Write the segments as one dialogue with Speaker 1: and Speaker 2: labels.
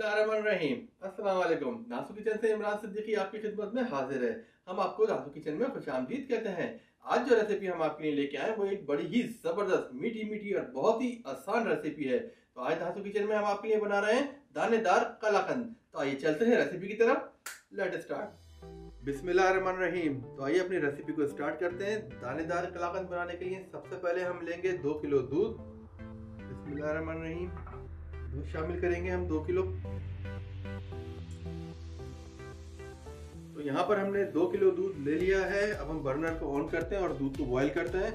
Speaker 1: बिस्मिल्लाहिर्रहमानिर्रहीम। अस्सलाम वालेकुम। नासू किचन से इमरान सिद्दीकी आपकी खिदमत में हाजिर है। हम आपको नासू किचन में खुशामदीद कहते हैं। आज जो रेसिपी हम आपके लिए लेके आए वो एक बड़ी ही ज़बरदस्त मीठी मीठी और बहुत ही आसान रेसिपी है। तो आज नासू किचन में हम आपके लिए बना रहे हैं दानेदार कलाकंद। तो आइए चलते हैं रेसिपी की तरफ। Let start. बिस्मिल्लाहिर्रहमानिर्रहीम। तो आइए अपनी रेसिपी को स्टार्ट करते हैं। दानेदार कलाकंद बनाने के लिए सबसे पहले हम लेंगे 2 किलो दूध। बिस्मिल्लाहिर्रहमानिर्रहीम। दूध शामिल करेंगे हम 2 किलो। तो यहाँ पर हमने 2 किलो दूध ले लिया है। अब हम बर्नर को ऑन करते हैं और दूध को बॉईल करते हैं।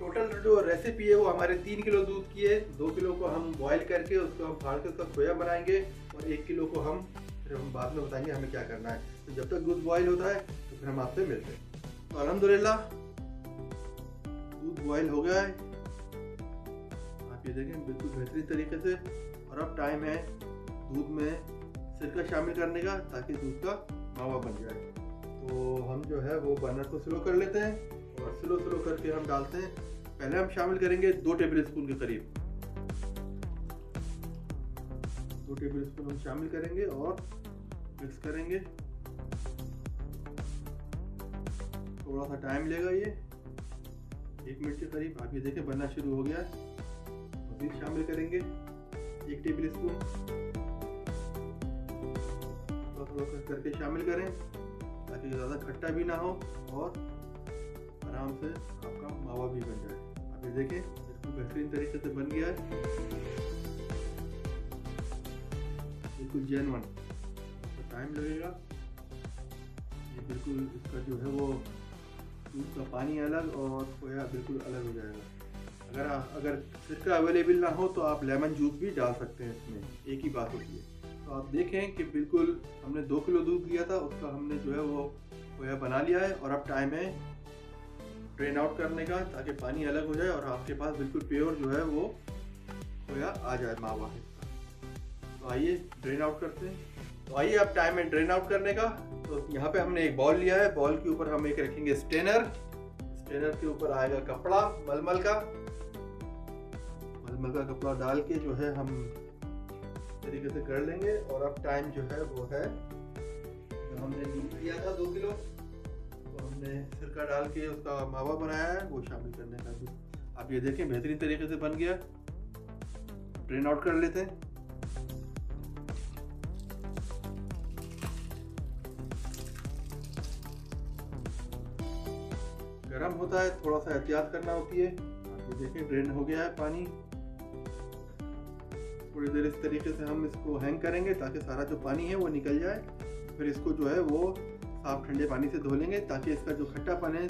Speaker 1: टोटल जो रेसिपी है वो हमारे 3 किलो दूध की है। 2 किलो को हम बॉईल करके उसको हम फाड़ के उसका खोया बनाएंगे और 1 किलो को हम बाद में बताएंगे हमें क्या करना है। तो जब तक दूध बॉईल होता है तो फिर हम आपसे मिलते हैं। तो अल्हम्दुलिल्लाह दूध बॉईल हो गया है, आप ये देखें बिल्कुल बेहतरीन तरीके से। और अब टाइम है दूध में सिरका शामिल करने का ताकि दूध का मावा बन जाए। तो हम जो है वो बर्नर को स्लो कर लेते हैं और स्लो करके हम डालते हैं। पहले हम शामिल करेंगे 2 टेबल स्पून के करीब। 2 टेबल स्पून हम शामिल करेंगे और मिक्स करेंगे। थोड़ा सा टाइम लेगा ये, 1 मिनट के करीब। आप ये देखें बनना शुरू हो गया है। मज़ीद शामिल करेंगे 1 टेबल स्पून। थोड़ा करके शामिल करें ताकि ज़्यादा खट्टा भी ना हो और आराम से आपका मावा भी बन जाए। आप ये देखें बिल्कुल बेहतरीन तरीके से बन गया है, बिल्कुल जेन्युइन। तो टाइम लगेगा। ये बिल्कुल इसका जो है वो दूध का पानी अलग और खोया बिल्कुल अलग हो जाएगा। अगर सिरका अवेलेबल ना हो तो आप लेमन जूस भी डाल सकते हैं इसमें, एक ही बात होती है। तो आप देखें कि बिल्कुल हमने 2 किलो दूध लिया था, उसका हमने जो है वो खोया बना लिया है। और अब टाइम है ड्रेन आउट करने का ताकि पानी अलग हो जाए और आपके पास बिल्कुल प्योर जो है वो खोया आ जाए, मावा है इसका। तो आइए ड्रेन आउट करते हैं। तो आइए अब टाइम है ड्रेन आउट करने का। तो यहाँ पे हमने एक बाउल लिया है। बाउल के ऊपर हम एक रखेंगे स्ट्रेनर। स्ट्रेनर के ऊपर आएगा कपड़ा मलमल का कपड़ा डाल के जो है हम तरीके से कर लेंगे। और अब टाइम जो है वो है, जब हमने दूध लिया था 2 किलो तो हमने सिरका डाल के उसका मावा बनाया है वो शामिल करने का भी। आप ये देखें बेहतरीन तरीके से बन गया। ड्रेन आउट कर लेते हैं। गरम होता है, थोड़ा सा एहतियात करना होती है। आप ये देखें ड्रेन हो गया है पानी। थोड़ी देर इस तरीके से हम इसको हैंग करेंगे ताकि सारा जो पानी है वो निकल जाए। फिर इसको जो है वो साफ ठंडे पानी से धो लेंगे ताकि इसका जो खट्टापन है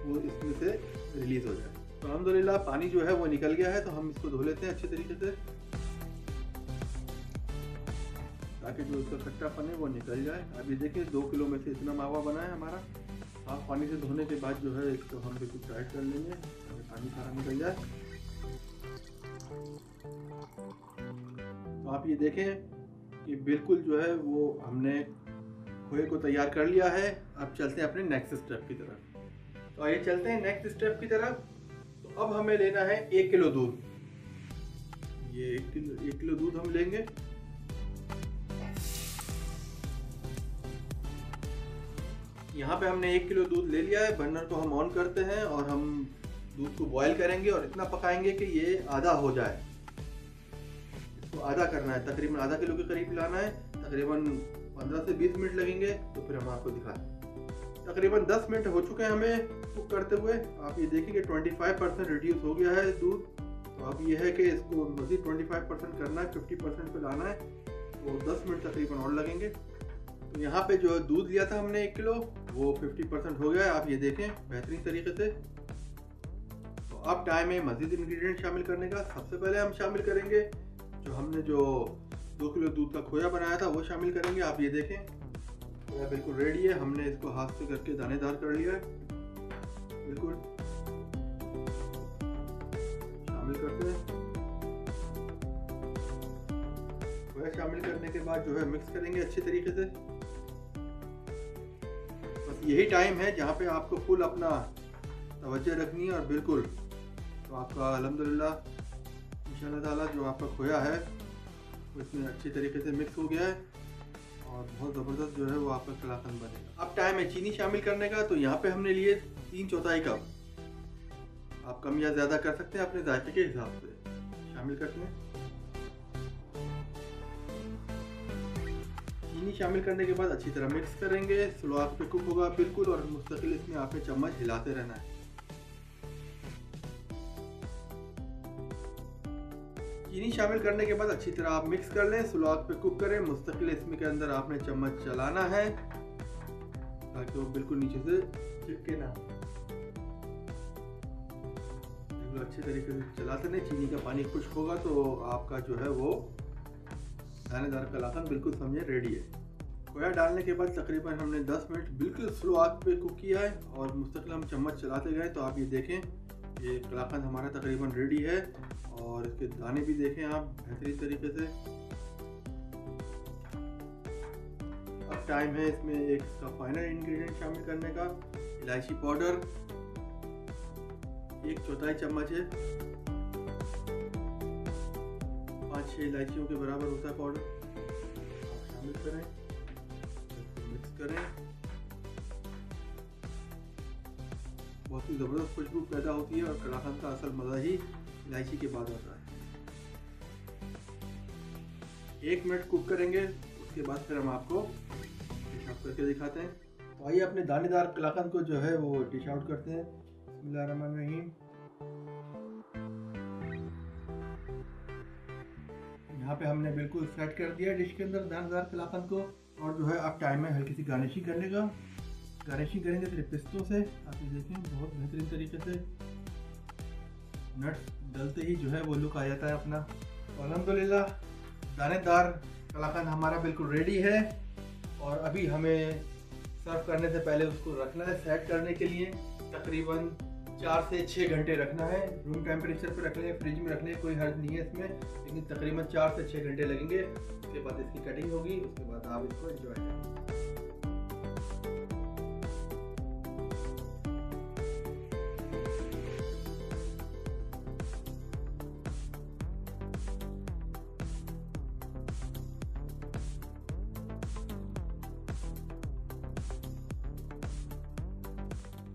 Speaker 1: वो इसमें से रिलीज हो जाए। तो अल्हम्दुलिल्लाह पानी जो है वो निकल गया है। तो हम इसको धो लेते हैं अच्छे तरीके से ताकि जो इसका खट्टापन है वो निकल जाए। अब ये देखिए 2 किलो में से इतना मावा बना है हमारा। साफ पानी से धोने के बाद जो है इसको हम बिल्कुल टाइट कर लेंगे ताकि पानी सारा निकल जाए। तो आप ये देखें कि बिल्कुल जो है वो हमने खोए को तैयार कर लिया है। अब चलते हैं अपने नेक्स्ट स्टेप की तरफ। तो आइए चलते हैं नेक्स्ट स्टेप की तरफ। तो अब हमें लेना है 1 किलो दूध। ये 1 किलो दूध हम लेंगे। यहाँ पे हमने 1 किलो दूध ले लिया है। बर्नर को हम ऑन करते हैं और हम दूध को बॉईल करेंगे और इतना पकाएंगे कि ये आधा हो जाए। इसको आधा करना है, तकरीबन आधा किलो के करीब लाना है। तकरीबन 15 से 20 मिनट लगेंगे। तो फिर हम आपको दिखाते हैं। तकरीबन 10 मिनट हो चुके हैं हमें कुक करते हुए। आप ये देखेंगे 25% रिड्यूस हो गया है दूध। तो अब ये है कि इसको मज़ीद 25% करना है, 50% पे लाना है। तो 10 मिनट तकरीबन और लगेंगे। तो यहाँ पे जो दूध लिया था हमने 1 किलो वो 50% हो गया है। आप ये देखें बेहतरीन तरीके से। तो अब टाइम है मज़ीद इंग्रेडिएंट शामिल करने का। सबसे पहले हम शामिल करेंगे जो हमने 2 किलो दूध का खोया बनाया था वो शामिल करेंगे। आप ये देखें खोया बिल्कुल रेडी है। हमने इसको हाथ से करके दानेदार कर लिया है। बिल्कुल शामिल करते हैं। खोया शामिल करने के बाद जो है मिक्स करेंगे अच्छे तरीके से। बस यही टाइम है जहाँ पे आपको फुल अपना तवज्जो रखनी है और बिल्कुल तो आपका अल्हम्दुलिल्लाह इंशाअल्लाह ताला जो आपका खोया है वो इसमें अच्छी तरीके से मिक्स हो गया है और बहुत ज़बरदस्त जो है वो आपका कलाकंद बनेगा। अब टाइम है चीनी शामिल करने का। तो यहाँ पे हमने लिए 3/4 कप। आप कम या ज़्यादा कर सकते हैं अपने जायके के हिसाब से। शामिल करते हैं। चीनी शामिल करने के बाद अच्छी तरह मिक्स करेंगे। स्लो आंच पे कुक होगा बिल्कुल और मुस्तकिल इसमें आपने चम्मच हिलाते रहना है। चीनी शामिल करने के बाद अच्छी तरह आप मिक्स कर लें। स्लो आंच पे कुक करें मुस्तकिल। इसमें के अंदर आपने चम्मच चलाना है ताकि वो बिल्कुल नीचे से चिपके ना। अच्छे तरीके से चलाते रहें। चीनी का पानी खुश्क होगा तो आपका जो है वो दानेदार कलाकंद बिल्कुल समझे रेडी है। खोया डालने के बाद तकरीबन हमने 10 मिनट बिल्कुल स्लो आंच पे कुक किया है और मुस्तकिल हम चम्मच चलाते गए। तो आप ये देखें ये कलाकंद हमारा तकरीबन रेडी है और इसके दाने भी देखें आप बेहतरीन तरीके से। अब टाइम है इसमें एक इसका फाइनल इंग्रेडिएंट शामिल करने का। इलायची पाउडर 1/4 चम्मच है। 5-6 इलायचियों के बराबर होता है पाउडर। आप शामिल करें, मिक्स करें। बहुत ही ज़बरदस्त खुशबू पैदा होती है और कलाकंद का असल मज़ा ही इलायची के बाद आता है। 1 मिनट कुक करेंगे, उसके बाद फिर हम आपको डिश आउट करके दिखाते हैं। तो आइए अपने दानेदार कलाकंद को जो है वो डिश आउट करते हैं। बिस्मिल्लाहिर्रहमानिर्रहीम। यहाँ पे हमने बिल्कुल सेट कर दिया डिश के अंदर दानेदार कलाकंद को। और जो है अब टाइम है हल्की सी गार्निशिंग करने का। गार्निशिंग करेंगे सिर्फ पिस्तों से। आप ये देखें बहुत बेहतरीन तरीके से नट्स डलते ही जो है वो लुक आ जाता है अपना। तो अल्हम्दुलिल्लाह दानेदार कलाकंद हमारा बिल्कुल रेडी है। और अभी हमें सर्व करने से पहले उसको रखना है सेट करने के लिए। तकरीबन 4 से 6 घंटे रखना है। रूम टेम्परेचर पे रख लें, फ्रिज में रख लें, कोई हर्ज नहीं है इसमें, लेकिन तकरीबन 4 से 6 घंटे लगेंगे। उसके बाद इसकी कटिंग होगी, उसके बाद आप इसको एंजॉय करें।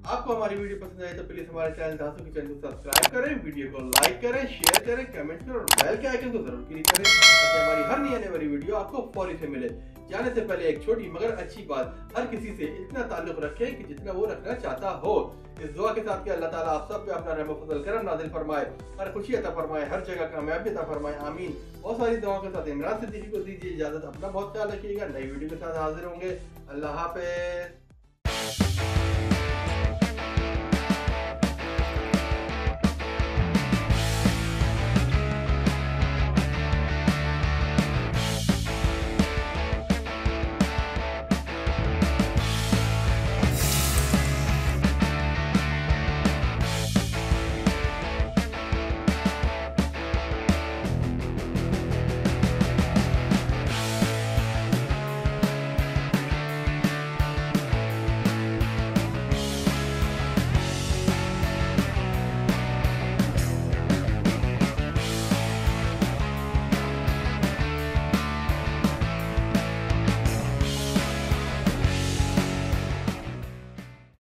Speaker 1: आपको हमारी वीडियो पसंद आए तो प्लीज हमारे चैनल दासू किचन को सब्सक्राइब करें, वीडियो को लाइक करें, शेयर करें, कमेंट करें और बेल के आइकन को जरूर क्लिक करें ताकि हमारी हर नई आने वाली वीडियो आपको फौरी से मिले। जाने से पहले एक छोटी मगर अच्छी बात, हर किसी से इतना ताल्लुक रखें कि जितना वो रखना चाहता हो। इस दुआ के साथ कि अल्लाह ताला आप सब पे अपना रहम फजल करम नाज़िल फरमाए, हर खुशी अता फरमाए, हर जगह कामयाबी अता फरमाए, आमीन। बहुत सारी दुआओं के साथ इमरान सिद्दीकी को दीजिए इजाजत। अपना बहुत ख्याल रखिएगा। नई वीडियो के साथ हाजिर होंगे। अल्लाह हाफिज़।